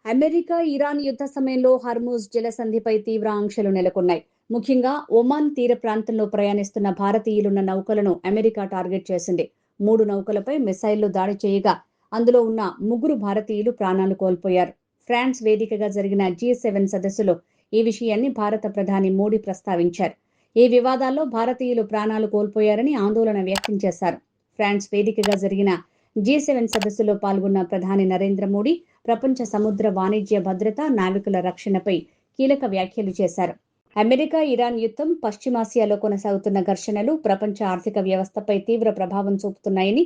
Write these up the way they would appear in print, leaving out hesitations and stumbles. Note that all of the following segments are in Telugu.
అమెరికా, ఇరాన్ యుద్ధ సమయంలో హర్ముజ్ జలసంధిపై తీవ్ర ఆంక్షలు నెలకొన్నాయి. ముఖ్యంగా ఒమాన్ తీర ప్రాంతంలో ప్రయాణిస్తున్న భారతీయులున్న నౌకలను అమెరికా టార్గెట్ చేసింది. 3 నౌకలపై మిసైళ్లు దాడి చేయగా అందులో ఉన్న 3 భారతీయులు ప్రాణాలు కోల్పోయారు. ఫ్రాన్స్ వేదికగా జరిగిన G7 సదస్సులో ఈ విషయాన్ని భారత ప్రధాని మోడీ ప్రస్తావించారు. ఈ వివాదాల్లో భారతీయులు ప్రాణాలు కోల్పోయారని ఆందోళన వ్యక్తం చేశారు. ఫ్రాన్స్ వేదికగా జరిగిన G7 సదస్సులో పాల్గొన్న ప్రధాని నరేంద్ర మోడీ ప్రపంచ సముద్ర వాణిజ్య భద్రత, నావికుల రక్షణపై కీలక వ్యాఖ్యలు చేశారు. అమెరికా, ఇరాన్ యుద్ధం, పశ్చిమాసియాలో కొనసాగుతున్న ఘర్షణలు ప్రపంచ ఆర్థిక వ్యవస్థపై తీవ్ర ప్రభావం చూపుతున్నాయని,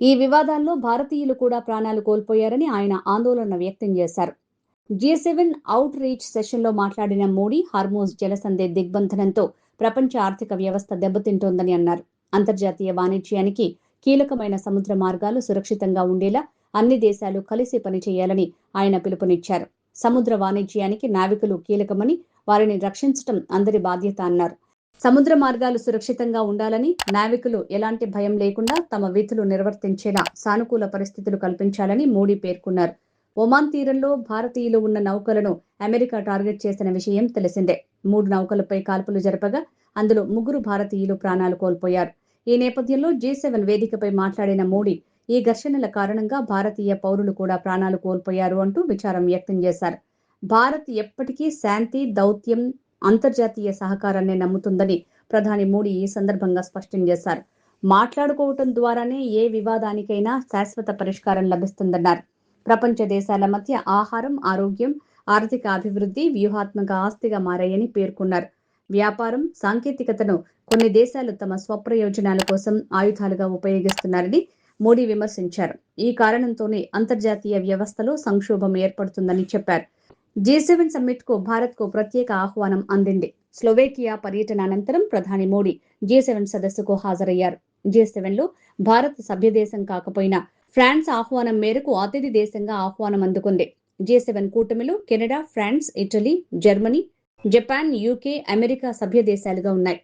ఈ వివాదాల్లో భారతీయులు కూడా ప్రాణాలు కోల్పోయారని ఆయన ఆందోళన వ్యక్తం చేశారు. G7 అవుట్ రీచ్ సెషన్లో మాట్లాడిన మోడీ హార్మోజ్ జలసంధి దిగ్బంధనంతో ప్రపంచ ఆర్థిక వ్యవస్థ దెబ్బతింటోందని అన్నారు. అంతర్జాతీయ వాణిజ్యానికి కీలకమైన సముద్ర మార్గాలు సురక్షితంగా ఉండేలా అన్ని దేశాలు కలిసి పనిచేయాలని ఆయన పిలుపునిచ్చారు. సముద్ర వాణిజ్యానికి నావికులు కీలకమని, వారిని రక్షించడం అందరి బాధ్యత అన్నారు. సముద్ర మార్గాలు సురక్షితంగా ఉండాలని, నావికులు ఎలాంటి భయం లేకుండా తమ విధులు నిర్వర్తించేలా సానుకూల పరిస్థితులు కల్పించాలని మోడీ పేర్కొన్నారు. ఒమాన్ తీరంలో భారతీయులు ఉన్న నౌకలను అమెరికా టార్గెట్ చేసిన విషయం తెలిసిందే. 3 నౌకలపై కాల్పులు జరపగా అందులో 3 భారతీయులు ప్రాణాలు కోల్పోయారు. ఈ నేపథ్యంలో G7 వేదికపై మాట్లాడిన మోడీ ఈ ఘర్షణల కారణంగా భారతీయ పౌరులు కూడా ప్రాణాలు కోల్పోయారు అంటూ విచారం వ్యక్తం చేశారు. భారత్ ఎప్పటికీ శాంతి, దౌత్యం, అంతర్జాతీయ సహకారాన్ని నమ్ముతుందని ప్రధాని మోడీ ఈ సందర్భంగా స్పష్టం చేశారు. మాట్లాడుకోవటం ద్వారానే ఏ వివాదానికైనా శాశ్వత పరిష్కారం లభిస్తుందన్నారు. ప్రపంచ దేశాల మధ్య ఆహారం, ఆరోగ్యం, ఆర్థిక అభివృద్ధి వ్యూహాత్మక ఆస్తిగా మారాయని పేర్కొన్నారు. వ్యాపారం, సాంకేతికతను కొన్ని దేశాలు తమ స్వప్రయోజనాల కోసం ఆయుధాలుగా ఉపయోగిస్తున్నారని మోడీ విమర్శించారు. ఈ కారణంతోనే అంతర్జాతీయ వ్యవస్థలో సంక్షోభం ఏర్పడుతుందని చెప్పారు. G7 సమ్మిట్ కు భారత్ కు ప్రత్యేక ఆహ్వానం అందింది. స్లోవేకియా పర్యటన అనంతరం ప్రధాని మోడీ G7 సదస్సుకు హాజరయ్యారు. G7 లో భారత్ సభ్యదేశం కాకపోయినా ఫ్రాన్స్ ఆహ్వానం మేరకు అతిథి దేశంగా ఆహ్వానం అందుకుంది. G7 కూటమిలో Canada, France, Italy, Germany, Japan, UK, America సభ్య దేశాలుగా ఉన్నాయి.